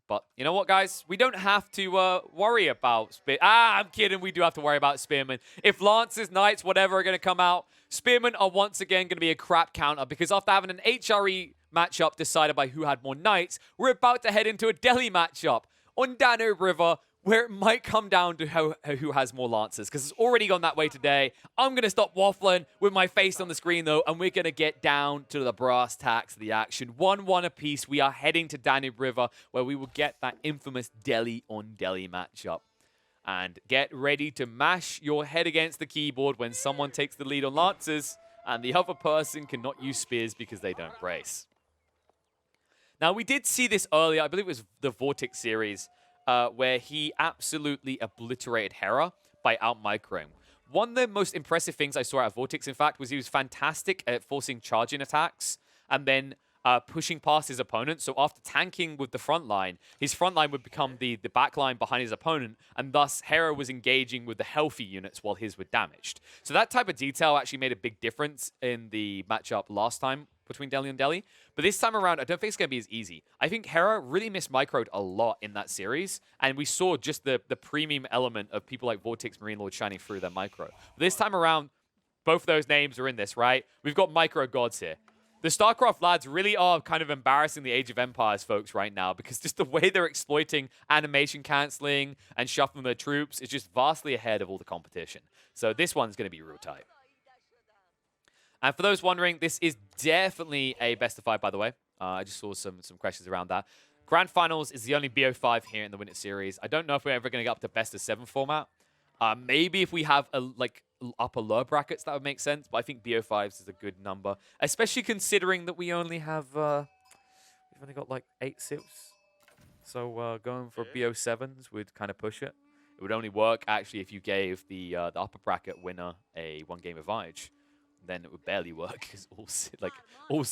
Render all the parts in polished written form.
But you know what, guys? We don't have to worry about Spear. I'm kidding. We do have to worry about Spearmen. If Lancers, Knights, whatever are going to come out, Spearmen are once again going to be a crap counter because after having an HRE matchup decided by who had more Knights, we're about to head into a Delhi matchup on Danube River where it might come down to who has more Lancers because it's already gone that way today. I'm going to stop waffling with my face on the screen, though, and we're going to get down to the brass tacks of the action. 1-1 apiece. We are heading to Danube River where we will get that infamous Delhi on Delhi matchup. And get ready to mash your head against the keyboard when someone takes the lead on Lancers and the other person cannot use spears because they don't brace. Now, we did see this earlier. I believe it was the VortiX series where he absolutely obliterated Hera by out-microing. One of the most impressive things I saw out of VortiX, in fact, was he was fantastic at forcing charging attacks and then pushing past his opponent. So after tanking with the front line, his front line would become the back line behind his opponent, and thus Hera was engaging with the healthy units while his were damaged. So that type of detail actually made a big difference in the matchup last time between Delhi and Delhi. But this time around, I don't think it's going to be as easy. I think Hera really mismicroed a lot in that series, and we saw just the premium element of people like VortiX, MarineLorD shining through their micro. But this time around, both of those names are in this, right? We've got micro gods here. The StarCraft lads really are kind of embarrassing the Age of Empires folks right now because just the way they're exploiting animation canceling and shuffling their troops is just vastly ahead of all the competition. So this one's going to be real tight. And for those wondering, this is definitely a best of 5, by the way. I just saw some questions around that. Grand Finals is the only BO5 here in the Winter Series. I don't know if we're ever going to get up to best of 7 format. Maybe if we have upper lower brackets, that would make sense. But I think BO5s is a good number, especially considering that we only have we've only got like 8 civs. So going for BO7s would kind of push it. It would only work actually if you gave the upper bracket winner a 1-game advantage. Then it would barely work because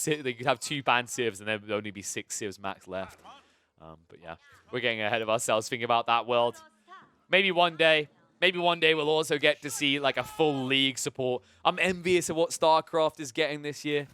they could have 2 banned civs and there would only be 6 civs max left. But yeah, we're getting ahead of ourselves thinking about that world. Maybe one day we'll also get to see like a full league support. I'm envious of what StarCraft is getting this year.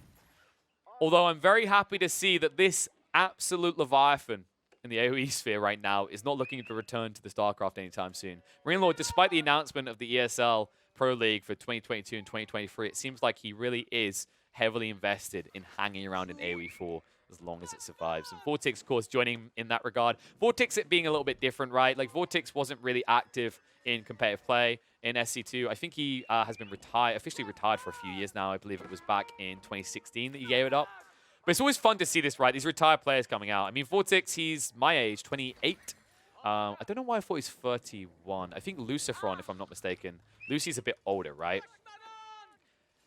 Although I'm very happy to see that this absolute Leviathan in the AoE sphere right now is not looking to return to the StarCraft anytime soon. MarineLorD, despite the announcement of the ESL Pro League for 2022 and 2023, it seems like he really is heavily invested in hanging around in AoE 4 as long as it survives. And VortiX, of course, joining in that regard. VortiX it being a little bit different, right? Like, VortiX wasn't really active in competitive play in SC2. I think he has been officially retired for a few years now. I believe it was back in 2016 that he gave it up. But it's always fun to see this, right? These retired players coming out. I mean, VortiX, he's my age, 28. I don't know why I thought he's 31. I think Lucifron, if I'm not mistaken. Lucy's a bit older, right?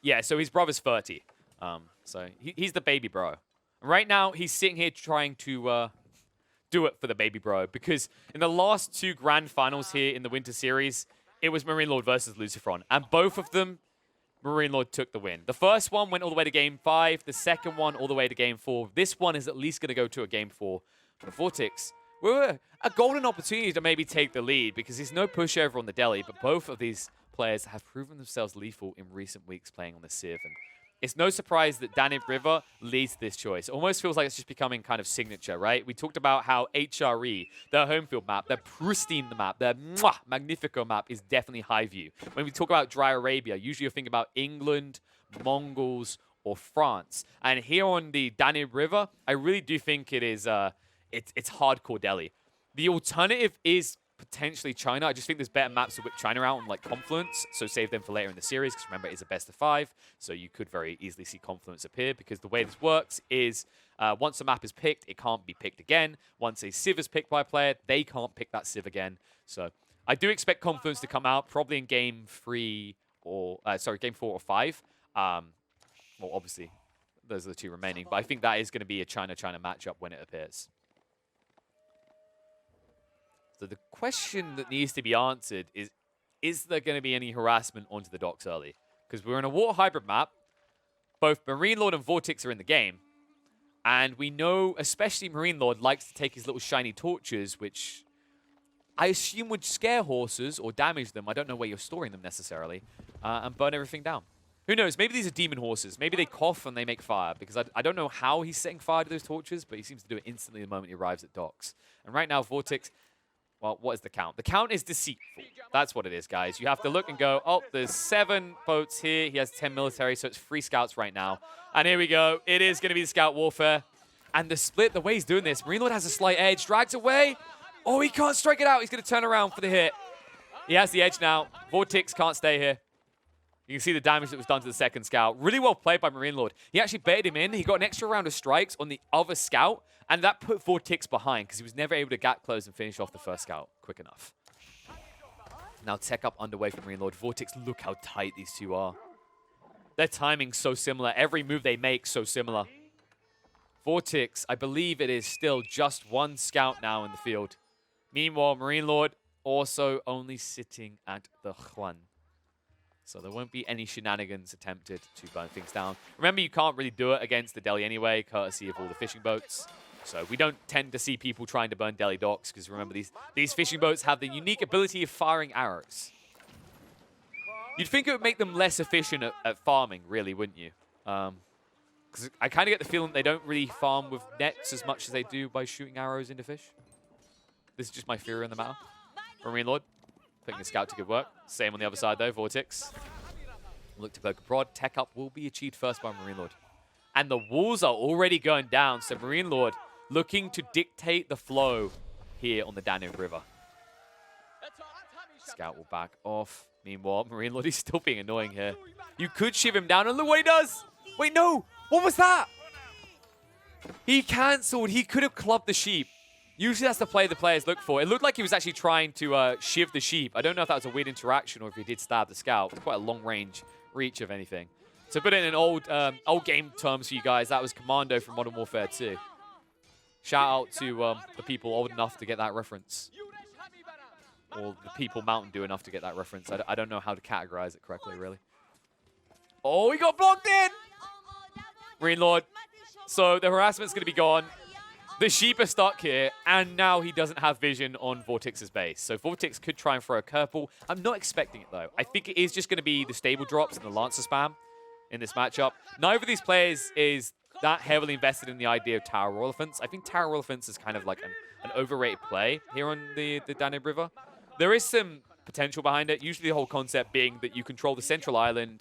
Yeah, so his brother's 30. So he's the baby bro. And right now, he's sitting here trying to do it for the baby bro. Because in the last 2 grand finals here in the Winter Series, it was MarineLorD versus Lucifron. And both of them, MarineLorD took the win. The first one went all the way to Game 5. The second one all the way to Game 4. This one is at least going to go to a Game 4 for the VortiX. We're a golden opportunity to maybe take the lead because there's no pushover on the Delhi, but both of these players have proven themselves lethal in recent weeks playing on the Civ. And it's no surprise that Danube River leads this choice. It almost feels like it's just becoming kind of signature, right? We talked about how HRE, their home field map, their pristine map, their magnifico map is definitely high view. When we talk about Dry Arabia, usually you're thinking about England, Mongols, or France. And here on the Danube River, I really do think it is it's hardcore Delhi. The alternative is potentially China. I just think there's better maps to whip China out on like Confluence, so save them for later in the series, because remember, it's a best of 5, so you could very easily see Confluence appear, because the way this works is once a map is picked, it can't be picked again. Once a Civ is picked by a player, they can't pick that Civ again. So I do expect Confluence to come out probably in Game 3 or, Game 4 or 5. Well, obviously, those are the 2 remaining, but I think that is going to be a China-China matchup when it appears. So the question that needs to be answered is there going to be any harassment onto the docks early? Because we're in a water hybrid map. Both MarineLorD and VortiX are in the game. And we know, especially MarineLorD, likes to take his little shiny torches, which I assume would scare horses or damage them. I don't know where you're storing them necessarily. And burn everything down. Who knows? Maybe these are demon horses. Maybe they cough and they make fire, because I don't know how he's setting fire to those torches, but he seems to do it instantly the moment he arrives at docks. And right now, VortiX, well, what is the count? The count is deceitful. That's what it is, guys. You have to look and go, oh, there's 7 boats here. He has 10 military, so it's 3 scouts right now. And here we go. It is going to be the scout warfare. And the split, the way he's doing this, MarineLorD has a slight edge, drags away. Oh, he can't strike it out. He's going to turn around for the hit. He has the edge now. VortiX can't stay here. You can see the damage that was done to the second scout. Really well played by MarineLorD. He actually baited him in. He got an extra round of strikes on the other scout, and that put VortiX behind because he was never able to gap close and finish off the first scout quick enough. Now tech up underway for MarineLorD. VortiX, look how tight these two are. Their timing's so similar. Every move they make so similar. VortiX, I believe it is still just 1 scout now in the field. Meanwhile, MarineLorD also only sitting at the Juan. So there won't be any shenanigans attempted to burn things down. Remember, you can't really do it against the deli anyway, courtesy of all the fishing boats. So we don't tend to see people trying to burn deli docks, because remember, these fishing boats have the unique ability of firing arrows. You'd think it would make them less efficient at farming, really, wouldn't you? Because I kind of get the feeling they don't really farm with nets as much as they do by shooting arrows into fish. This is just my theory on the matter. MarineLorD picking a scout to good work. Same on the other side, though. VortiX. Look to poke a prod. Tech up will be achieved first by MarineLorD. And the walls are already going down, so MarineLorD looking to dictate the flow here on the Danube River. Scout will back off. Meanwhile, MarineLorD is still being annoying here. You could shiv him down, and look what he does! Wait, no! What was that? He cancelled. He could have clubbed the sheep. Usually that's the play the players look for. It looked like he was actually trying to shiv the sheep. I don't know if that was a weird interaction or if he did stab the scout. It's quite a long-range reach, if anything. To put it in old game terms for you guys, that was Commando from Modern Warfare 2. Shout out to the people old enough to get that reference. Or the people Mountain Dew enough to get that reference. I don't know how to categorize it correctly, really. Oh, he got blocked in! MarineLorD. So the harassment's going to be gone. The sheep are stuck here, and now he doesn't have vision on VortiX's base. So VortiX could try and throw a curveball. I'm not expecting it, though. I think it is just going to be the stable drops and the Lancer spam in this matchup. Neither of these players is that heavily invested in the idea of Tower Royal Elephants. I think Tower Royal Elephants is kind of like an overrated play here on the Danube River. There is some potential behind it. Usually the whole concept being that you control the central island,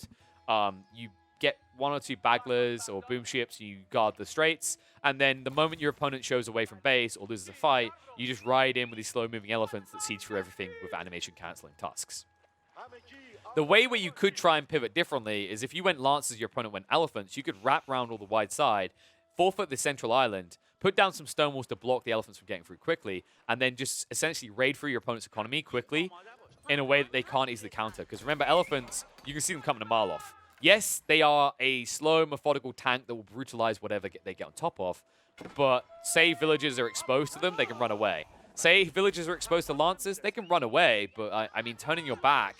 you get 1 or 2 bagglers or boom ships, you guard the straits, and then the moment your opponent shows away from base or loses a fight, you just ride in with these slow-moving elephants that siege through everything with animation-canceling tusks. The way where you could try and pivot differently is if you went Lancers, your opponent went Elephants, you could wrap around all the wide side, forfeit the central island, put down some stone walls to block the elephants from getting through quickly, and then just essentially raid through your opponent's economy quickly in a way that they can't easily counter. Because remember, elephants, you can see them coming a mile off. Yes, they are a slow, methodical tank that will brutalize whatever they get on top of. But say villagers are exposed to them, they can run away. Say villagers are exposed to Lancers, they can run away. But, I mean, turning your back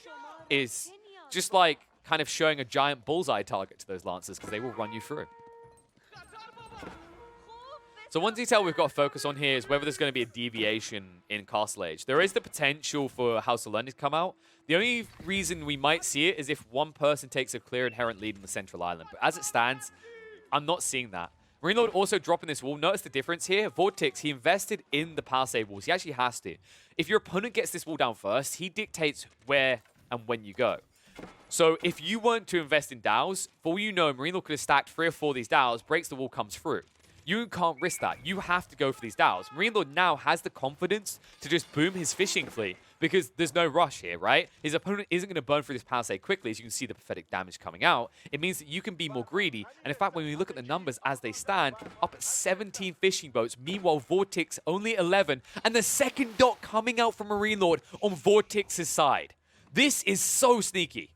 is just like kind of showing a giant bullseye target to those Lancers because they will run you through. So one detail we've got to focus on here is whether there's going to be a deviation in Castle Age. There is the potential for House of Learning to come out. The only reason we might see it is if one person takes a clear inherent lead in the central island. But as it stands, I'm not seeing that. MarineLorD also dropping this wall. Notice the difference here. VortiX, he invested in the palisade walls. He actually has to. If your opponent gets this wall down first, he dictates where and when you go. So if you weren't to invest in dows, for all you know, MarineLorD could have stacked 3 or 4 of these dows, breaks the wall, comes through. You can't risk that. You have to go for these dows. MarineLorD now has the confidence to just boom his fishing fleet because there's no rush here, right? His opponent isn't going to burn through this palisade quickly, as you can see the pathetic damage coming out. It means that you can be more greedy. And in fact, when we look at the numbers as they stand, up at 17 fishing boats. Meanwhile, VortiX only 11. And the second dot coming out from MarineLorD on VortiX's side. This is so sneaky.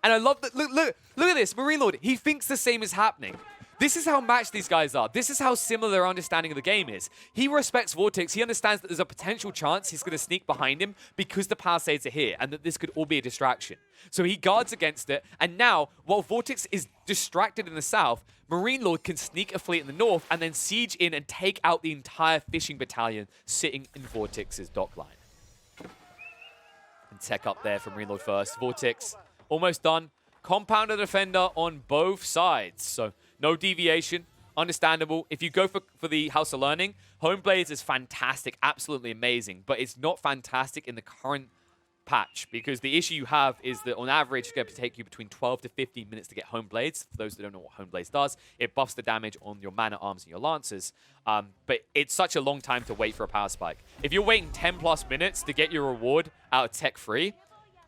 And I love that. Look at this. MarineLorD, he thinks the same is happening. This is how matched these guys are. This is how similar their understanding of the game is. He respects VortiX. He understands that there's a potential chance he's going to sneak behind him because the palisades are here and that this could all be a distraction. So he guards against it. And now, while VortiX is distracted in the south, MarineLorD can sneak a fleet in the north and then siege in and take out the entire fishing battalion sitting in VortiX's dock line. And tech up there from MarineLorD first. VortiX almost done. Compounder defender on both sides. So no deviation. Understandable. If you go for the House of Learning, Home Blades is fantastic, absolutely amazing, but it's not fantastic in the current patch because the issue you have is that on average it's going to take you between 12 to 15 minutes to get Home Blades. For those that don't know what Home Blades does, it buffs the damage on your man-at-arms and your lancers, but it's such a long time to wait for a power spike. If you're waiting 10 plus minutes to get your reward out of tech free,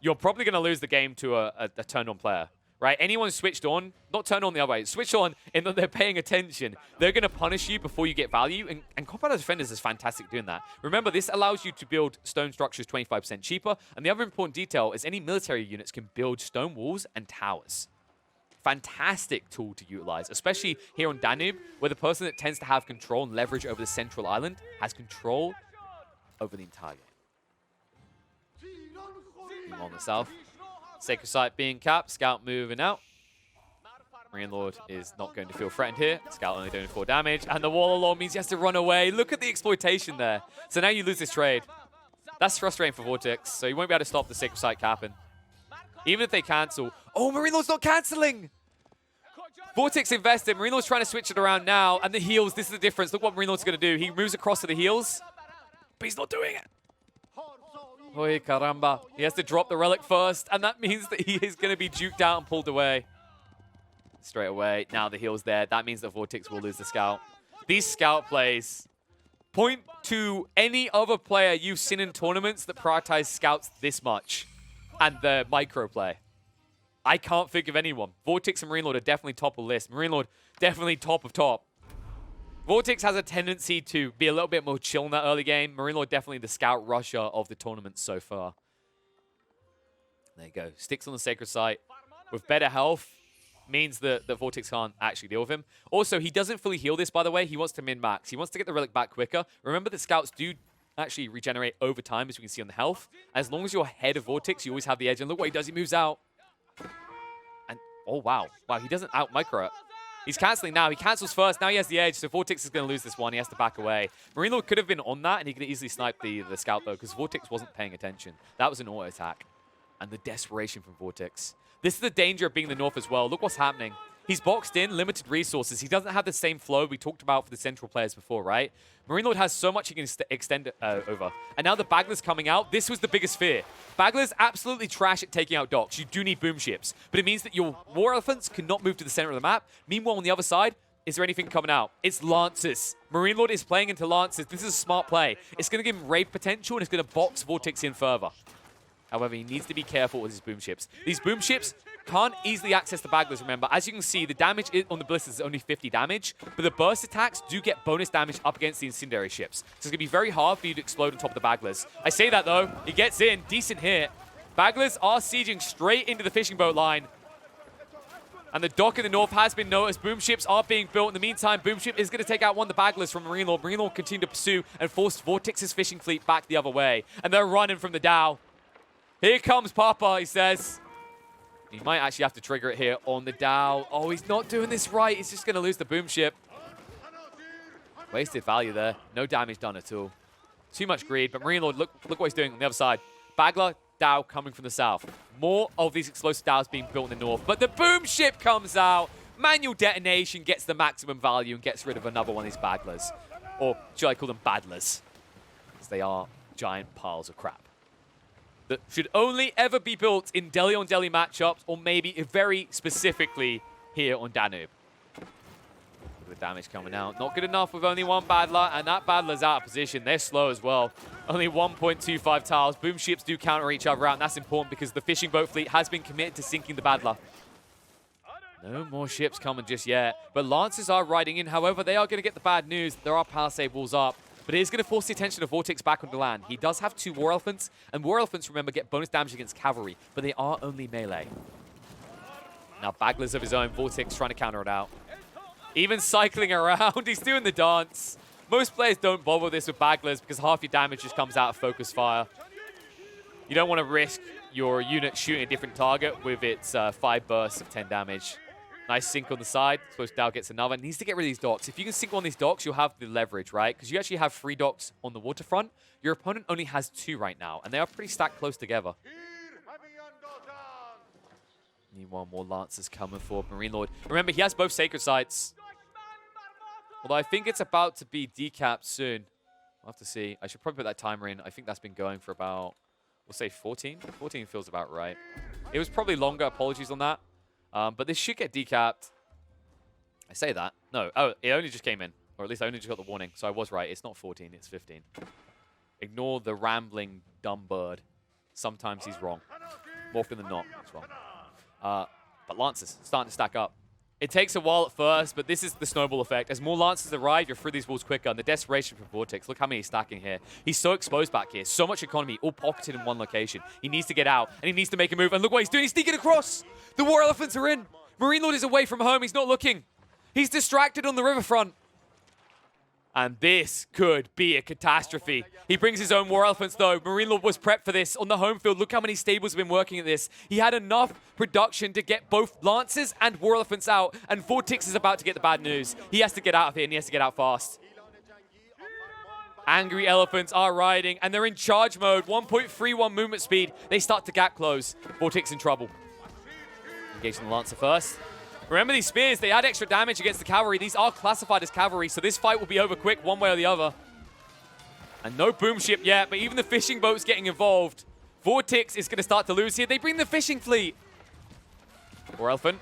you're probably going to lose the game to a turned on player. Right? Anyone switched on, not turned on the other way, switch on in that they're paying attention. They're going to punish you before you get value, and Compounder Defenders is fantastic doing that. Remember, this allows you to build stone structures 25% cheaper, and the other important detail is any military units can build stone walls and towers. Fantastic tool to utilize, especially here on Danube, where the person that tends to have control and leverage over the central island has control over the entire game. On the south. Sacred Site being capped. Scout moving out. MarineLorD is not going to feel threatened here. Scout only doing 4 damage. And the wall of law means he has to run away. Look at the exploitation there. So now you lose this trade. That's frustrating for VortiX. So you won't be able to stop the Sacred Site capping. Even if they cancel. Oh, MarineLorD's not canceling. VortiX invested. MarineLorD's trying to switch it around now. And the heals, this is the difference. Look what MarineLorD's going to do. He moves across to the heals. But he's not doing it. Oy, caramba. He has to drop the relic first, and that means that he is going to be juked out and pulled away. Straight away. Now the heal's there. That means that VortiX will lose the scout. These scout plays point to any other player you've seen in tournaments that prioritize scouts this much. And the micro play. I can't think of anyone. VortiX and MarineLorD are definitely top of the list. MarineLorD definitely top of top. VortiX has a tendency to be a little bit more chill in that early game. MarineLorD definitely the scout rusher of the tournament so far. There you go. Sticks on the Sacred Site. With better health, means that VortiX can't actually deal with him. Also, he doesn't fully heal this, by the way. He wants to min-max. He wants to get the relic back quicker. Remember that scouts do actually regenerate over time, as we can see on the health. As long as you're ahead of VortiX, you always have the edge. And look what he does. He moves out. And, oh, wow. Wow, he doesn't out-micro it. He's canceling now. He cancels first. Now he has the edge, so VortiX is going to lose this one. He has to back away. MarineLorD could have been on that, and he could easily snipe the scout, though, because VortiX wasn't paying attention. That was an auto attack. And the desperation from VortiX. This is the danger of being the North as well. Look what's happening. He's boxed in, limited resources. He doesn't have the same flow we talked about for the central players before, right? MarineLorD has so much he can extend over. And now the Bagler's coming out. This was the biggest fear. Bagler's absolutely trash at taking out docks. You do need boom ships. But it means that your war elephants cannot move to the center of the map. Meanwhile, on the other side, is there anything coming out? It's Lancers. MarineLorD is playing into Lancers. This is a smart play. It's going to give him raid potential, and it's going to box VortiX in further. However, he needs to be careful with his boom ships. These boom ships can't easily access the Baglers, remember. As you can see, the damage on the Blisters is only 50 damage, but the burst attacks do get bonus damage up against the incendiary ships. So it's going to be very hard for you to explode on top of the Baglers. I say that, though. He gets in. Decent hit. Baglers are sieging straight into the fishing boat line. And the dock in the north has been noticed. Boom ships are being built. In the meantime, boom ship is going to take out one of the Baglers from MarineLorD. MarineLorD continue to pursue and force VortiX's fishing fleet back the other way. And they're running from the Dow. Here comes Papa, he says. He might actually have to trigger it here on the Dow. Oh, he's not doing this right. He's just going to lose the boom ship. Wasted value there. No damage done at all. Too much greed, but MarineLorD, look what he's doing on the other side. Bagler, Dow coming from the south. More of these explosive Dows being built in the north, but the boom ship comes out. Manual detonation gets the maximum value and gets rid of another one of these Baglers. Or should I call them Badlers? Because they are giant piles of crap that should only ever be built in Delhi-on-Delhi matchups, or maybe very specifically here on Danube. The damage coming out. Not good enough with only one Badler, and that Badler's out of position. They're slow as well. Only 1.25 tiles. Boom ships do counter each other out, and that's important because the fishing boat fleet has been committed to sinking the Badler. No more ships coming just yet, but Lancers are riding in. However, they are going to get the bad news. There are palisade walls up. But it is going to force the attention of VortiX back on the land. He does have 2 War Elephants, and War Elephants, remember, get bonus damage against cavalry, but they are only melee. Now, Baglers of his own, VortiX trying to counter it out. Even cycling around, he's doing the dance. Most players don't bother with this with Baglers because half your damage just comes out of focus fire. You don't want to risk your unit shooting a different target with its 5 bursts of 10 damage. Nice sink on the side. Suppose Dow gets another. Needs to get rid of these docks. If you can sink one of these docks, you'll have the leverage, right? Because you actually have 3 docks on the waterfront. Your opponent only has 2 right now, and they are pretty stacked close together. Meanwhile, more Lancers coming for MarineLorD. Remember, he has both Sacred Sights. Although I think it's about to be decapped soon. I'll have to see. I should probably put that timer in. I think that's been going for about, we'll say 14? 14 feels about right. It was probably longer. Apologies on that. But this should get decapped. I say that. No. Oh, it only just came in. Or at least I only just got the warning. So I was right. It's not 14. It's 15. Ignore the rambling dumb bird. Sometimes he's wrong. More often than not, he's wrong. But Lancers starting to stack up. It takes a while at first, but this is the snowball effect. As more Lancers arrive, you're through these walls quicker. And the desperation for VortiX. Look how many he's stacking here. He's so exposed back here. So much economy, all pocketed in one location. He needs to get out, and he needs to make a move. And look what he's doing. He's sneaking across. The War Elephants are in. MarineLorD is away from home. He's not looking. He's distracted on the riverfront. And this could be a catastrophe. He brings his own War Elephants, though. MarineLorD was prepped for this on the home field. Look how many stables have been working at this. He had enough production to get both Lancers and War Elephants out, and VortiX is about to get the bad news. He has to get out of here, and he has to get out fast. Angry Elephants are riding, and they're in charge mode. 1.31 movement speed. They start to gap close. VortiX in trouble. Engaging the Lancer first. Remember these spears, they add extra damage against the cavalry. These are classified as cavalry, so this fight will be over quick one way or the other. And no boom ship yet, but even the fishing boat's getting involved. VortiX is going to start to lose here. They bring the fishing fleet. War Elephant,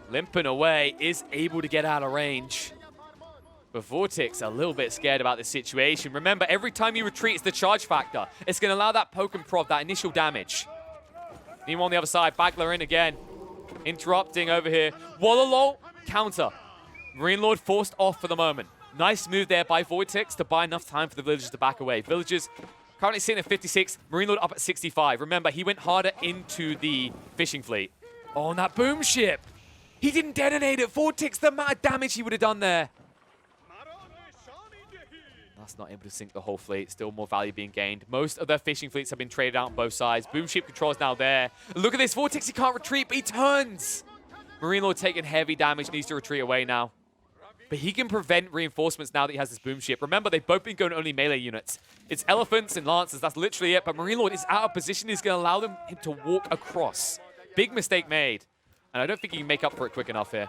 limping away, is able to get out of range. But VortiX a little bit scared about this situation. Remember, every time you retreat, it's the charge factor. It's going to allow that poke and prod, that initial damage. Meanwhile, on the other side, Bagler in again. Interrupting over here. Wallalol, counter. MarineLorD forced off for the moment. Nice move there by VortiX to buy enough time for the villagers to back away. Villagers currently sitting at 56. MarineLorD up at 65. Remember, he went harder into the fishing fleet. Oh, and that boom ship. He didn't detonate it. VortiX, the amount of damage he would have done there. That's not able to sink the whole fleet. Still more value being gained. Most of their fishing fleets have been traded out on both sides. Boom ship control is now there. Look at this. VortiX, he can't retreat, but he turns. MarineLorD taking heavy damage, needs to retreat away now. But he can prevent reinforcements now that he has this boom ship. Remember, they've both been going only melee units. It's Elephants and Lancers. That's literally it. But MarineLorD is out of position. He's going to allow him to walk across. Big mistake made. And I don't think he can make up for it quick enough here.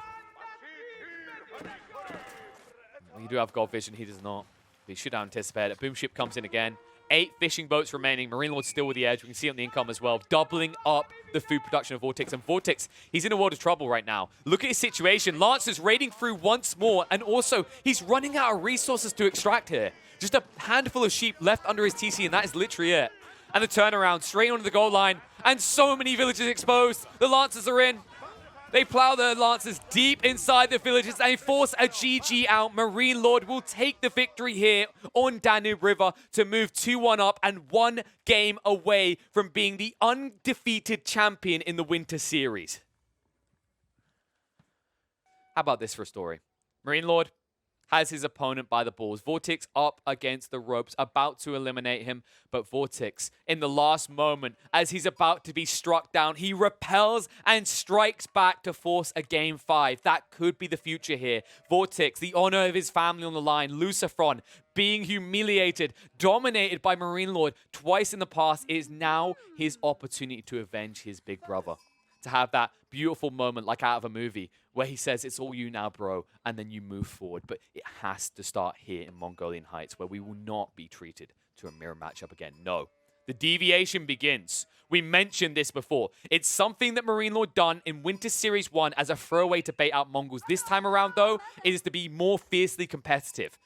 You do have gold vision. He does not. He should anticipate it. Boom ship comes in again. 8 fishing boats remaining. MarineLorD still with the edge. We can see it on the income as well. Doubling up the food production of VortiX. And VortiX, he's in a world of trouble right now. Look at his situation. Lancer's raiding through once more. And also, he's running out of resources to extract here. Just a handful of sheep left under his TC, and that is literally it. And the turnaround straight onto the goal line. And so many villages exposed. The Lancers are in. They plow their Lancers deep inside the villages and they force a GG out. MarineLorD will take the victory here on Danube River to move 2-1 up and 1 game away from being the undefeated champion in the Winter Series. How about this for a story? MarineLorD has his opponent by the balls. VortiX up against the ropes, about to eliminate him. But VortiX, in the last moment, as he's about to be struck down, he repels and strikes back to force a Game 5. That could be the future here. VortiX, the honor of his family on the line. Lucifron, being humiliated, dominated by MarineLorD twice in the past. It is now his opportunity to avenge his big brother. To have that beautiful moment like out of a movie where he says, it's all you now, bro, and then you move forward. But it has to start here in Mongolian Heights where we will not be treated to a mirror matchup again. No. The deviation begins. We mentioned this before. It's something that MarineLorD done in Winter Series 1 as a throwaway to bait out Mongols. This time around, though, it is to be more fiercely competitive.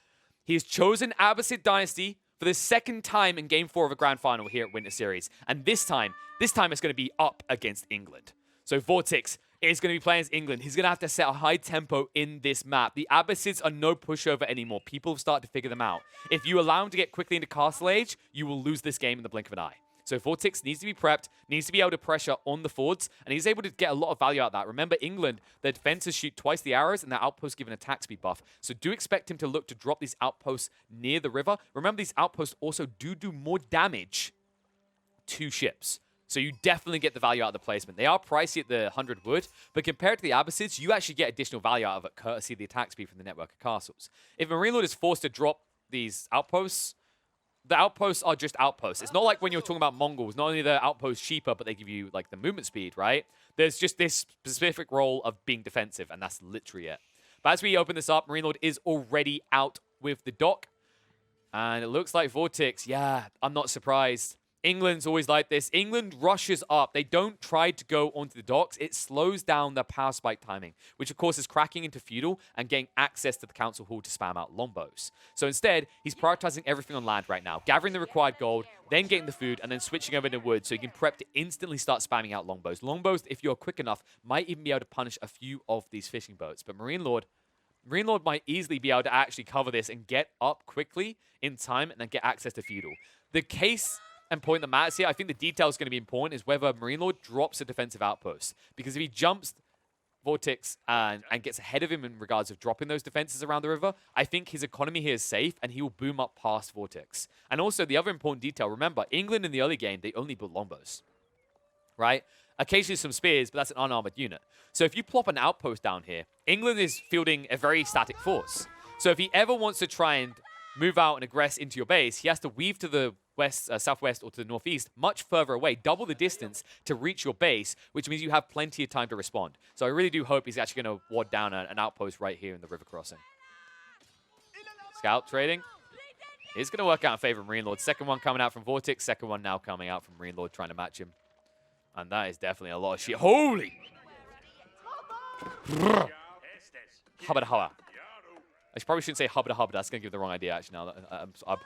He has chosen Abbasid Dynasty for the second time in Game 4 of a Grand Final here at Winter Series. And this time it's going to be up against England. So VortiX is going to be playing as England. He's going to have to set a high tempo in this map. The Abbasids are no pushover anymore. People have started to figure them out. If you allow them to get quickly into Castle Age, you will lose this game in the blink of an eye. So VortiX needs to be prepped, needs to be able to pressure on the fords, and he's able to get a lot of value out of that. Remember, England, their defenses shoot twice the arrows, and their outposts give an attack speed buff. So do expect him to look to drop these outposts near the river. Remember, these outposts also do more damage to ships. So you definitely get the value out of the placement. They are pricey at the 100 wood, but compared to the Abbasids, you actually get additional value out of it, courtesy of the attack speed from the network of castles. If MarineLorD is forced to drop these outposts, the outposts are just outposts. It's not like when you're talking about Mongols. Not only are the outposts cheaper, but they give you like the movement speed, right? There's just this specific role of being defensive, and that's literally it. But as we open this up, MarineLorD is already out with the dock. And it looks like VortiX, yeah, I'm not surprised. England's always like this. England rushes up. They don't try to go onto the docks. It slows down their power spike timing, which of course is cracking into feudal and getting access to the council hall to spam out longbows. So instead, he's prioritizing everything on land right now, gathering the required gold, then getting the food, and then switching over to wood so he can prep to instantly start spamming out longbows. Longbows, if you're quick enough, might even be able to punish a few of these fishing boats. But MarineLorD might easily be able to actually cover this and get up quickly in time and then get access to feudal. The case and point that matters here, I think the detail is going to be important, is whether MarineLorD drops a defensive outpost. Because if he jumps VortiX and gets ahead of him in regards of dropping those defenses around the river, I think his economy here is safe and he will boom up past VortiX. And also the other important detail, remember, England in the early game, they only built longbows, right? Occasionally some spears, but that's an unarmored unit. So if you plop an outpost down here, England is fielding a very static force. So if he ever wants to try and move out and aggress into your base, he has to weave to the west, southwest or to the northeast, much further away, double the distance to reach your base, which means you have plenty of time to respond. So I really do hope he's actually going to ward down an outpost right here in the river crossing. Scout trading is going to work out in favor of MarineLorD. Second one coming out from VortiX, second one now coming out from MarineLorD trying to match him. And that is definitely a lot of shit. Holy! Hubba hubba. I probably shouldn't say hubba hubba. That's going to give the wrong idea, actually, now.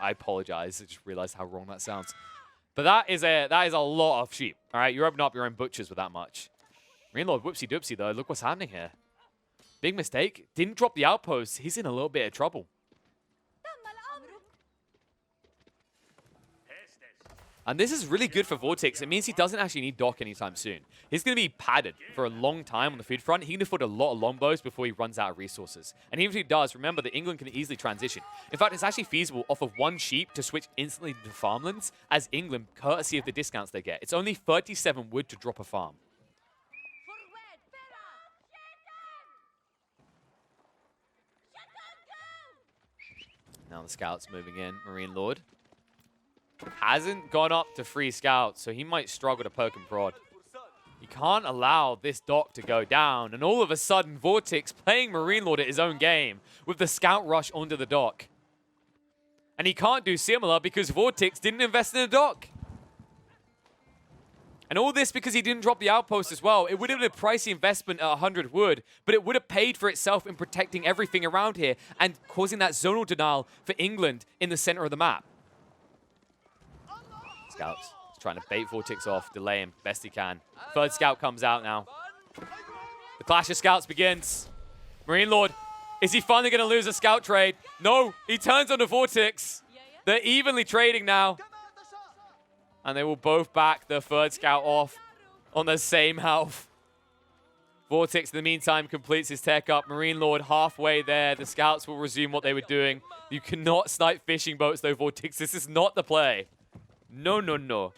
I apologize. I just realized how wrong that sounds. But that is a lot of sheep. All right, you're opening up your own butchers with that much. MarineLorD, whoopsie doopsie, though. Look what's happening here. Big mistake. Didn't drop the outpost. He's in a little bit of trouble. And this is really good for VortiX. It means he doesn't actually need dock anytime soon. He's going to be padded for a long time on the food front. He can afford a lot of longbows before he runs out of resources. And even if he does, remember that England can easily transition. In fact, it's actually feasible off of one sheep to switch instantly to farmlands as England, courtesy of the discounts they get. It's only 37 wood to drop a farm. Now the scouts moving in. MarineLorD hasn't gone up to 3 scouts, so he might struggle to poke and prod. He can't allow this dock to go down, and all of a sudden, VortiX playing MarineLorD at his own game with the scout rush onto the dock. And he can't do similar because VortiX didn't invest in a dock. And all this because he didn't drop the outpost as well. It would have been a pricey investment at 100 wood, but it would have paid for itself in protecting everything around here and causing that zonal denial for England in the center of the map. Scouts trying to bait VortiX off, delay him best he can. Third scout comes out now. The clash of scouts begins. MarineLorD, is he finally going to lose a scout trade? No, he turns on the VortiX. They're evenly trading now. And they will both back the third scout off on the same health. VortiX, in the meantime, completes his tech up. MarineLorD halfway there. The scouts will resume what they were doing. You cannot snipe fishing boats, though, VortiX. This is not the play. No, no, no.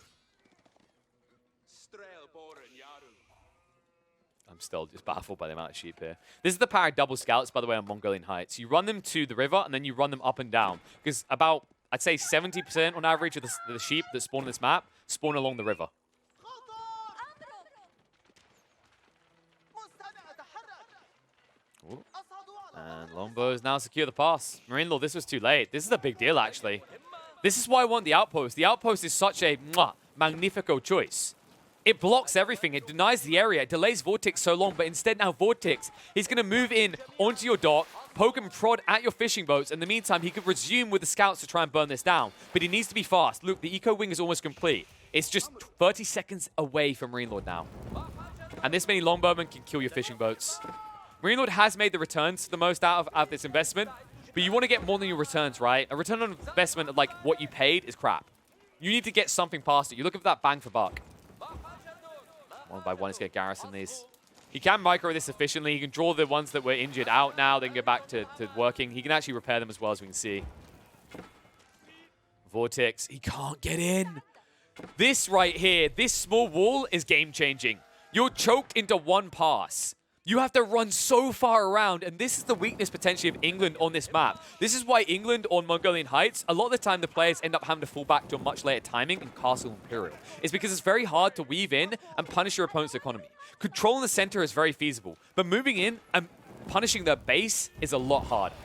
I'm still just baffled by the amount of sheep here. This is the power of double scouts, by the way, on Mongolian Heights. You run them to the river, and then you run them up and down. Because about, I'd say 70% on average of the sheep that spawn on this map spawn along the river. Ooh. And longbows now secure the pass. MarineLorD, this was too late. This is a big deal, actually. This is why I want the outpost. The outpost is such a magnifico choice. It blocks everything. It denies the area. It delays VortiX so long, but instead now VortiX, he's going to move in onto your dock, poke and prod at your fishing boats. In the meantime, he could resume with the scouts to try and burn this down, but he needs to be fast. Look, the eco wing is almost complete. It's just 30 seconds away from MarineLorD now. And this many longbowmen can kill your fishing boats. MarineLorD has made the returns the most out of this investment, but you want to get more than your returns, right? A return on investment of like what you paid is crap. You need to get something past it. You're looking for that bang for buck. One by one, he's going to garrison these. He can micro this efficiently. He can draw the ones that were injured out now. They can go back to working. He can actually repair them as well, as we can see. VortiX, he can't get in. This right here, this small wall is game-changing. You're choked into one pass. You have to run so far around, and this is the weakness potentially of England on this map. This is why England on Mongolian Heights, a lot of the time the players end up having to fall back to a much later timing in Castle Imperial. It's because it's very hard to weave in and punish your opponent's economy. Controlling the center is very feasible, but moving in and punishing their base is a lot harder.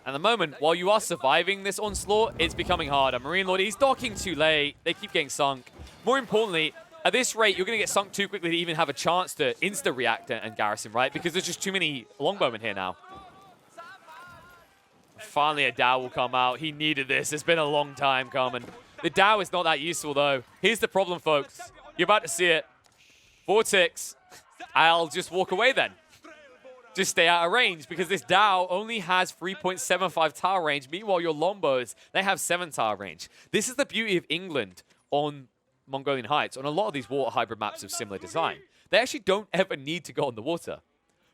At the moment, while you are surviving this onslaught, it's becoming harder. MarineLorD, he's docking too late. They keep getting sunk. More importantly, at this rate, you're going to get sunk too quickly to even have a chance to insta-react and garrison, right? Because there's just too many longbowmen here now. Finally, a Dow will come out. He needed this. It's been a long time coming. The Dow is not that useful, though. Here's the problem, folks. You're about to see it. VortiX. I'll just walk away then. Just stay out of range, because this Dow only has 3.75 tower range. Meanwhile, your longbows, they have 7 tower range. This is the beauty of England on Mongolian Heights, on a lot of these water hybrid maps of similar design. They actually don't ever need to go on the water,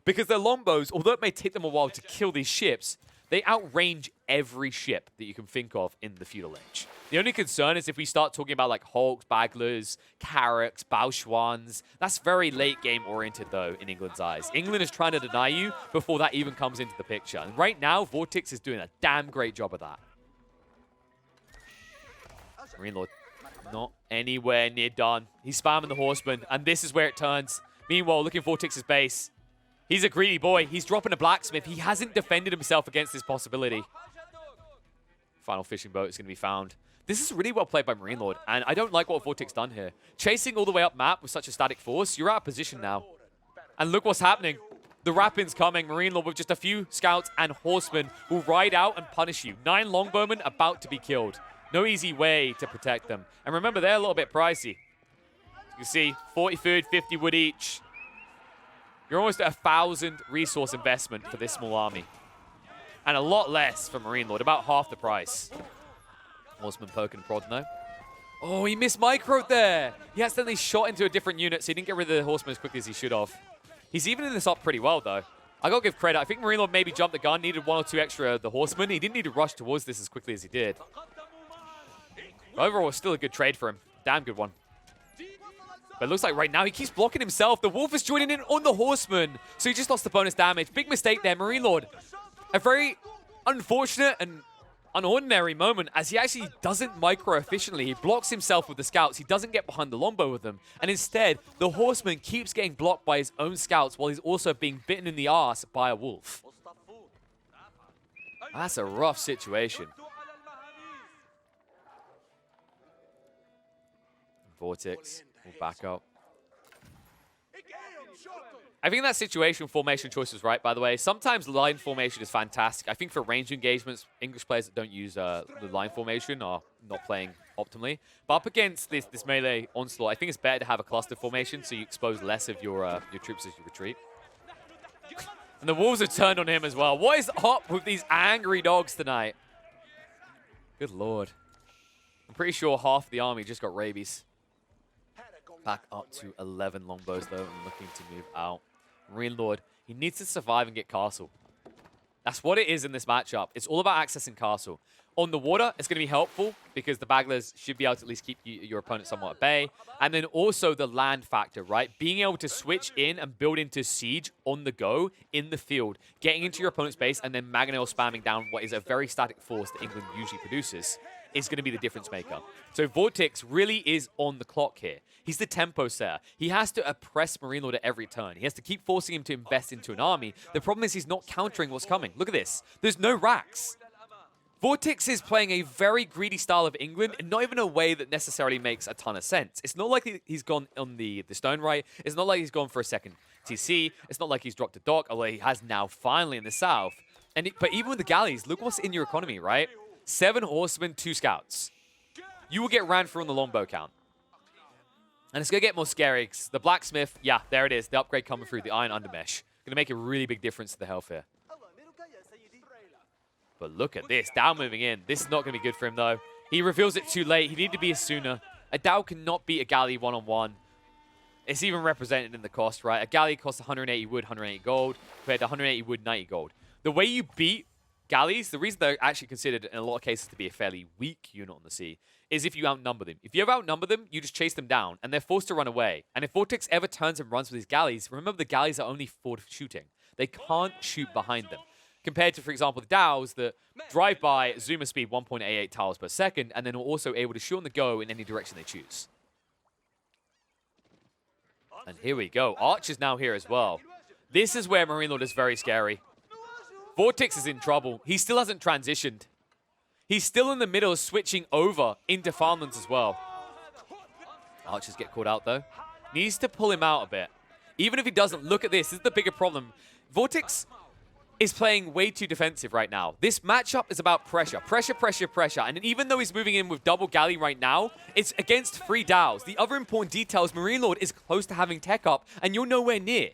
because their longbows, although it may take them a while to kill these ships, they outrange every ship that you can think of in the feudal age. The only concern is if we start talking about like Hawks, Baglers, Carracks, Baochuans. That's very late game oriented though in England's eyes. England is trying to deny you before that even comes into the picture. And right now, VortiX is doing a damn great job of that. MarineLorD not anywhere near done. He's spamming the horseman, and this is where it turns. Meanwhile, look at VortiX's base. He's a greedy boy. He's dropping a blacksmith. He hasn't defended himself against this possibility. Final fishing boat is going to be found. This is really well played by MarineLorD, and I don't like what VortiX done here. Chasing all the way up map with such a static force, you're out of position now. And look what's happening. The rapin's coming. MarineLorD with just a few scouts and horsemen will ride out and punish you. 9 longbowmen about to be killed. No easy way to protect them. And remember, they're a little bit pricey. You can see 40 food, 50 wood each. You're almost at 1,000 resource investment for this small army. And a lot less for MarineLorD, about half the price. Horseman poking and prodding though. Oh, he missed micro there. He accidentally shot into a different unit, so he didn't get rid of the horseman as quickly as he should have. He's evening this up pretty well though. I gotta give credit. I think MarineLorD maybe jumped the gun, needed 1 or 2 extra of the horsemen. He didn't need to rush towards this as quickly as he did. Overall, it's still a good trade for him. Damn good one. But it looks like right now he keeps blocking himself. The wolf is joining in on the horseman. So he just lost the bonus damage. Big mistake there, MarineLorD. A very unfortunate and unordinary moment, as he actually doesn't micro efficiently. He blocks himself with the scouts. He doesn't get behind the longbow with them. And instead, the horseman keeps getting blocked by his own scouts while he's also being bitten in the arse by a wolf. That's a rough situation. VortiX will back up. I think that situation formation choice was right, by the way. Sometimes line formation is fantastic. I think for range engagements, English players that don't use the line formation are not playing optimally. But up against this melee onslaught, I think it's better to have a cluster formation so you expose less of your troops as you retreat. And the wolves have turned on him as well. What is up with these angry dogs tonight? Good lord. I'm pretty sure half the army just got rabies. Back up to 11 longbows, though, and looking to move out. MarineLorD, he needs to survive and get castle. That's what it is in this matchup. It's all about accessing castle. On the water, it's going to be helpful because the Baglers should be able to at least keep your opponent somewhat at bay. And then also the land factor, right? Being able to switch in and build into siege on the go in the field, getting into your opponent's base and then Mangonel spamming down what is a very static force that England usually produces is going to be the difference maker. So VortiX really is on the clock here. He's the tempo setter. He has to oppress MarineLorD at every turn. He has to keep forcing him to invest into an army. The problem is he's not countering what's coming. Look at this. There's no racks. VortiX is playing a very greedy style of England, and not even a way that necessarily makes a ton of sense. It's not like he's gone on the stone right. It's not like he's gone for a second TC. It's not like he's dropped a dock, although he has now finally in the south. But even with the galleys, look what's in your economy, right? 7 horsemen, 2 scouts. You will get ran through on the longbow count. And it's going to get more scary because the blacksmith, yeah, there it is. The upgrade coming through, the iron undermesh. Going to make a really big difference to the health here. But look at this. Dow moving in. This is not going to be good for him, though. He reveals it too late. He needed to be a sooner. A Dow cannot beat a galley one-on-one. It's even represented in the cost, right? A galley costs 180 wood, 180 gold, compared to 180 wood, 90 gold. The way you beat galleys, the reason they're actually considered in a lot of cases to be a fairly weak unit on the sea is if you outnumber them. If you ever outnumber them, you just chase them down, and they're forced to run away. And if VortiX ever turns and runs with these galleys, remember the galleys are only for shooting. They can't shoot behind them. Compared to, for example, the Dows that drive by at zoomer speed 1.88 tiles per second, and then are also able to shoot on the go in any direction they choose. And here we go. Arch is now here as well. This is where MarineLorD is very scary. VortiX is in trouble. He still hasn't transitioned. He's still in the middle of switching over into farmlands as well. Archers get caught out, though. Needs to pull him out a bit. Even if he doesn't, look at this. This is the bigger problem. VortiX is playing way too defensive right now. This matchup is about pressure. Pressure, pressure, pressure. And even though he's moving in with double galley right now, it's against 3 Dows. The other important detail is MarineLorD is close to having tech up, and you're nowhere near.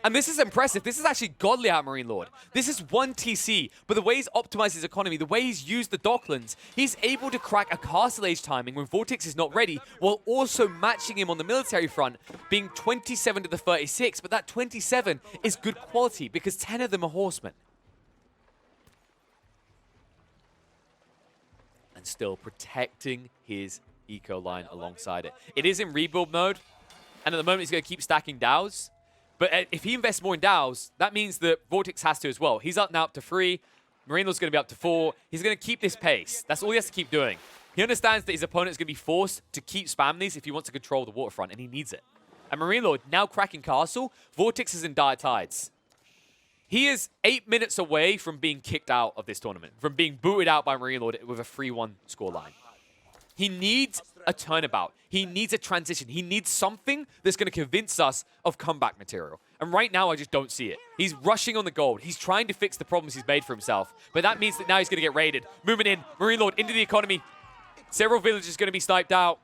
And this is impressive. This is actually godly out MarineLorD. This is 1 TC, but the way he's optimized his economy, the way he's used the Docklands, he's able to crack a castle age timing when VortiX is not ready, while also matching him on the military front, being 27 to the 36. But that 27 is good quality because 10 of them are horsemen. And still protecting his eco line alongside it. It is in rebuild mode, and at the moment he's going to keep stacking Dows. But if he invests more in Dows, that means that VortiX has to as well. He's up now up to 3. MarineLorD's going to be up to 4. He's going to keep this pace. That's all he has to keep doing. He understands that his opponent's going to be forced to keep spamming these if he wants to control the waterfront, and he needs it. And MarineLorD now cracking castle. VortiX is in dire tides. He is 8 minutes away from being kicked out of this tournament, from being booted out by MarineLorD with a 3-1 scoreline. He needs a turnabout. He needs a transition. He needs something that's going to convince us of comeback material. And right now, I just don't see it. He's rushing on the gold. He's trying to fix the problems he's made for himself. But that means that now he's going to get raided. Moving in, MarineLorD into the economy. Several villages going to be sniped out.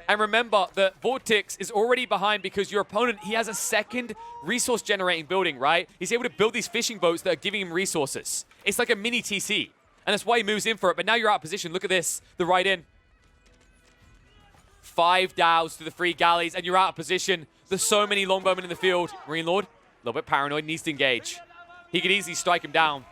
And remember that VortiX is already behind because your opponent, he has a second resource generating building, right? He's able to build these fishing boats that are giving him resources. It's like a mini TC. And that's why he moves in for it. But now you're out of position. Look at this. The right in. 5 Dows to the 3 galleys, and you're out of position. There's so many longbowmen in the field. MarineLorD, a little bit paranoid, needs to engage. He could easily strike him down.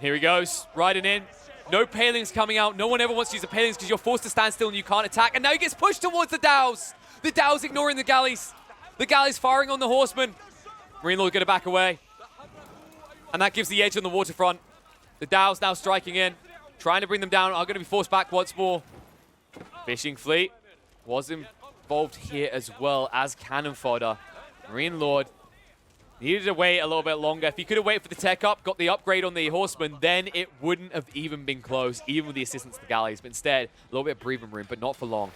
Here he goes, riding in. No palings coming out. No one ever wants to use the palings because you're forced to stand still and you can't attack. And now he gets pushed towards the Dows. The Dows ignoring the galleys. The galleys firing on the horsemen. MarineLorD going to back away. And that gives the edge on the waterfront. The Dows now striking in. Trying to bring them down. Are going to be forced back once more. Fishing fleet was involved here as well as cannon fodder. MarineLorD needed to wait a little bit longer. If he could have waited for the tech up, got the upgrade on the horseman, then it wouldn't have even been close, even with the assistance of the galleys. But instead, a little bit of breathing room, but not for long.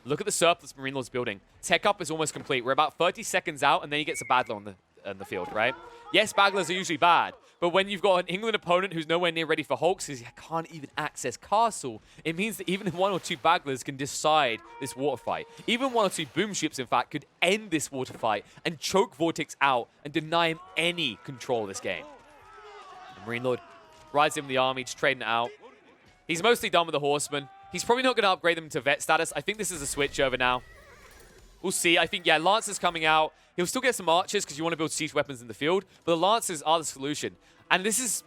Look at the surplus MarineLorD's building. Tech up is almost complete. We're about 30 seconds out, and then he gets a Badler on the field, right? Yes, Baglers are usually bad, but when you've got an England opponent who's nowhere near ready for Hulks, because he can't even access Castle, it means that even 1 or 2 Baglers can decide this water fight. Even 1 or 2 boom ships, in fact, could end this water fight and choke VortiX out and deny him any control of this game. And MarineLorD rides in the army, just trading it out. He's mostly done with the horsemen. He's probably not going to upgrade them to vet status. I think this is a switch over now. We'll see. I think, yeah, Lancers coming out. He'll still get some archers because you want to build siege weapons in the field, but the Lancers are the solution. And this is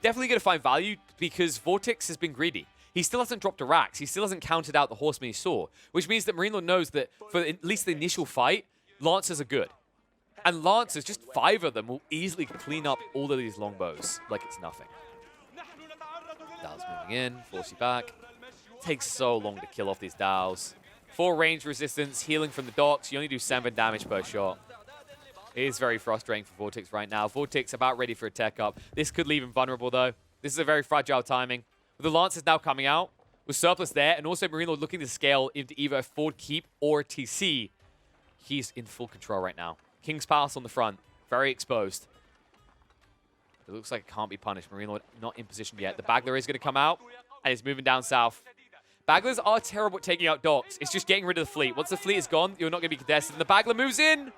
definitely going to find value because VortiX has been greedy. He still hasn't dropped a Rax. He still hasn't counted out the horseman he saw, which means that MarineLorD knows that for at least the initial fight, Lancers are good. And Lancers, just 5 of them, will easily clean up all of these longbows like it's nothing. Dows moving in, force you back. Takes so long to kill off these Dows. 4 range resistance, healing from the docks. You only do 7 damage per shot. It is very frustrating for VortiX right now. VortiX about ready for a tech up. This could leave him vulnerable, though. This is a very fragile timing. With the Lancers now coming out, with surplus there, and also MarineLorD looking to scale into either a forward keep or a TC, he's in full control right now. King's Palace on the front, very exposed. It looks like it can't be punished. MarineLorD not in position yet. The Bagler is going to come out, and he's moving down south. Baglers are terrible at taking out docks. It's just getting rid of the fleet. Once the fleet is gone, you're not going to be contested. And the Bagler moves in,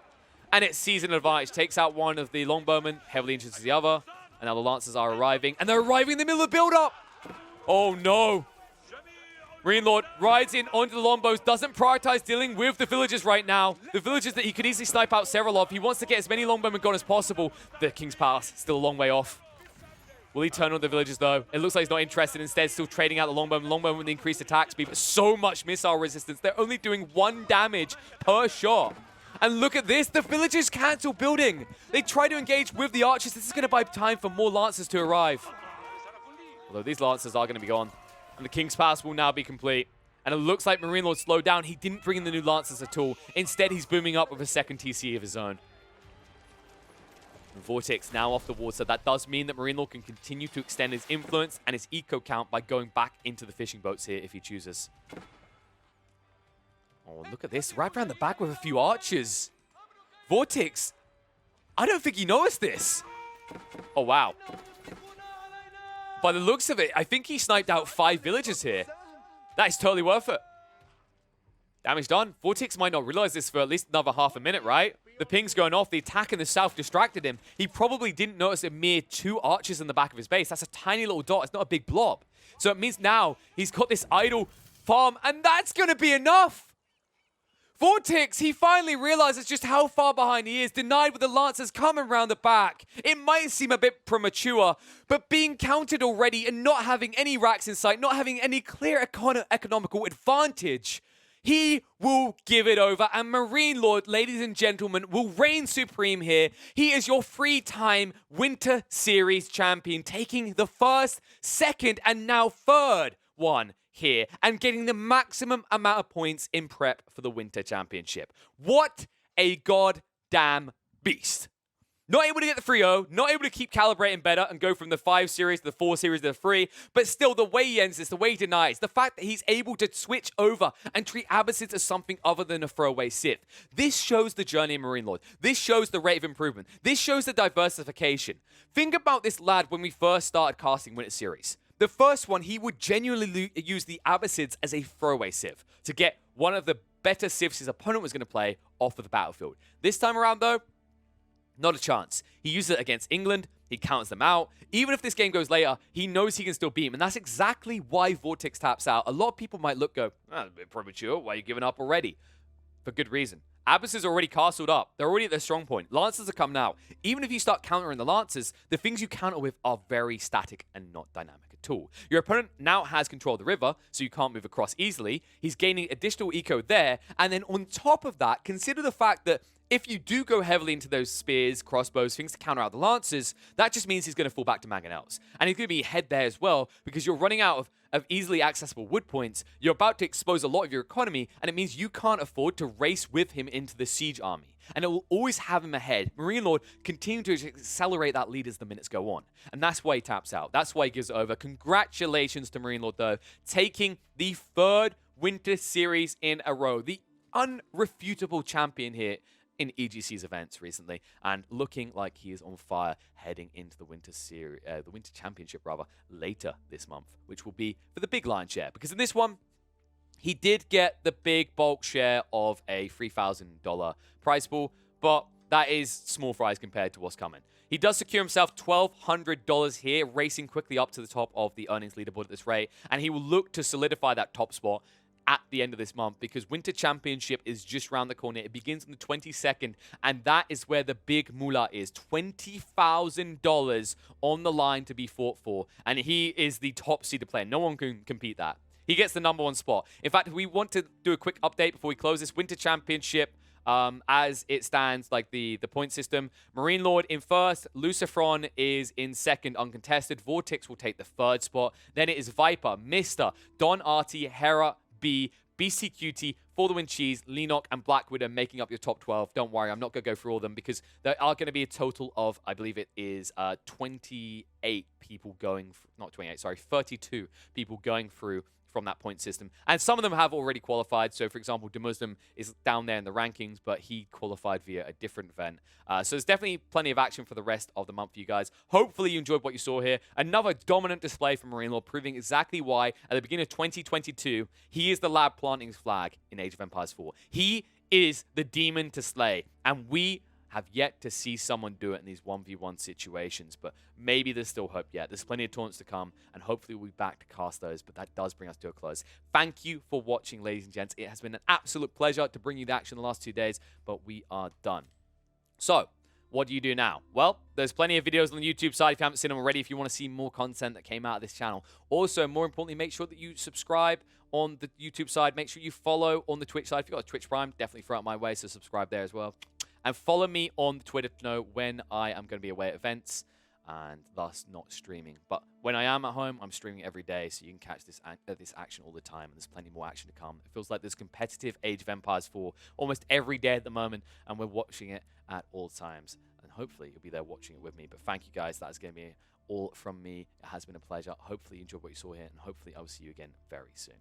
and it sees an advantage. Takes out one of the longbowmen, heavily injures the other. And now the Lancers are arriving, and they're arriving in the middle of the build-up. Oh, no. MarineLorD rides in onto the longbows, doesn't prioritize dealing with the villagers right now. The villagers that he could easily snipe out several of. He wants to get as many longbowmen gone as possible. The King's Palace still a long way off. Will he turn on the villagers, though? It looks like he's not interested. Instead, still trading out the longbow. Longbow with the increased attack speed, but so much missile resistance. They're only doing 1 damage per shot. And look at this. The villagers cancel building. They try to engage with the archers. This is going to buy time for more lancers to arrive. Although these lancers are going to be gone. And the King's Pass will now be complete. And it looks like MarineLorD slowed down. He didn't bring in the new lancers at all. Instead, he's booming up with a second TC of his own. VortiX now off the wall, so that does mean that MarineLorD can continue to extend his influence and his eco count by going back into the fishing boats here if he chooses. Oh, look at this. Right around the back with a few archers. VortiX, I don't think he noticed this. Oh, wow. By the looks of it, I think he sniped out 5 villagers here. That is totally worth it. Damage done. VortiX might not realize this for at least another half a minute, right? The ping's going off. The attack in the south distracted him. He probably didn't notice a mere 2 archers in the back of his base. That's a tiny little dot. It's not a big blob. So it means now he's got this idle farm, and that's going to be enough. VortiX, he finally realizes just how far behind he is, denied with the lancers coming around the back. It might seem a bit premature, but being countered already and not having any racks in sight, not having any clear economical advantage, he will give it over, and MarineLorD, ladies and gentlemen, will reign supreme here. He is your 3-time Winter Series champion, taking the first, second, and now third one here, and getting the maximum amount of points in prep for the Winter Championship. What a goddamn beast. Not able to get the 3-0, not able to keep calibrating better and go from the 5 series to the 4 series to the 3, but still the way he ends this, the way he denies, the fact that he's able to switch over and treat Abbasids as something other than a throwaway Sith. This shows the journey of MarineLorD. This shows the rate of improvement. This shows the diversification. Think about this lad when we first started casting Winter Series. The first one, he would genuinely use the Abbasids as a throwaway Civ to get one of the better Civs his opponent was going to play off of the battlefield. This time around, though, not a chance. He uses it against England. He counters them out. Even if this game goes later, he knows he can still beat him. And that's exactly why VortiX taps out. A lot of people might go, that's a bit premature. Why are you giving up already? For good reason. Abbas are already castled up. They're already at their strong point. Lancers are coming out. Even if you start countering the Lancers, the things you counter with are very static and not dynamic at all. Your opponent now has control of the river, so you can't move across easily. He's gaining additional eco there. And then on top of that, consider the fact that if you do go heavily into those spears, crossbows, things to counter out the Lancers, that just means he's going to fall back to mangonels. And he's going to be ahead there as well, because you're running out of easily accessible wood points. You're about to expose a lot of your economy, and it means you can't afford to race with him into the siege army. And it will always have him ahead. MarineLorD continue to accelerate that lead as the minutes go on. And that's why he taps out. That's why he gives it over. Congratulations to MarineLorD, though, taking the 3rd Winter Series in a row. The unrefutable champion here in EGC's events recently, and looking like he is on fire heading into the Winter Series, the Winter Championship rather, later this month, which will be for the big lion's share. Because in this one, he did get the big bulk share of a $3,000 prize pool, but that is small fries compared to what's coming. He does secure himself $1,200 here, racing quickly up to the top of the earnings leaderboard at this rate, and he will look to solidify that top spot at the end of this month, because Winter Championship is just around the corner. It begins on the 22nd, and that is where the big moolah is. $20,000 on the line to be fought for, and he is the top seeded player. No one can compete that. He gets the #1 spot. In fact, we want to do a quick update before we close this Winter Championship. As it stands, like the point system, MarineLorD in 1st, Lucifron is in 2nd, uncontested. VortiX will take the 3rd spot. Then it is Viper, Mister, Don Artie, Hera, B, BCQT, For the Win Cheese, Lenok, and Black Widow making up your top 12. Don't worry, I'm not going to go through all of them, because there are going to be a total of, I believe it is 28 people going, not 28, sorry, 32 people going through from that point system. And some of them have already qualified. So, for example, DeMuslim is down there in the rankings, but he qualified via a different event. So there's definitely plenty of action for the rest of the month for you guys. Hopefully you enjoyed what you saw here. Another dominant display from MarineLorD, proving exactly why, at the beginning of 2022, he is the lab planting his flag in Age of Empires 4. He is the demon to slay, and we have yet to see someone do it in these 1v1 situations, but maybe there's still hope yet. There's plenty of tournaments to come, and hopefully we'll be back to cast those, but that does bring us to a close. Thank you for watching, ladies and gents. It has been an absolute pleasure to bring you the action the last 2 days, but we are done. So, what do you do now? Well, there's plenty of videos on the YouTube side if you haven't seen them already, if you want to see more content that came out of this channel. Also, more importantly, make sure that you subscribe on the YouTube side. Make sure you follow on the Twitch side. If you've got a Twitch Prime, definitely throw it my way, so subscribe there as well. And follow me on Twitter to know when I am going to be away at events and thus not streaming. But when I am at home, I'm streaming every day, so you can catch this action all the time, and there's plenty more action to come. It feels like there's competitive Age of Empires 4 almost every day at the moment, and we're watching it at all times. And hopefully you'll be there watching it with me. But thank you guys. That is going to be all from me. It has been a pleasure. Hopefully you enjoyed what you saw here, and hopefully I will see you again very soon.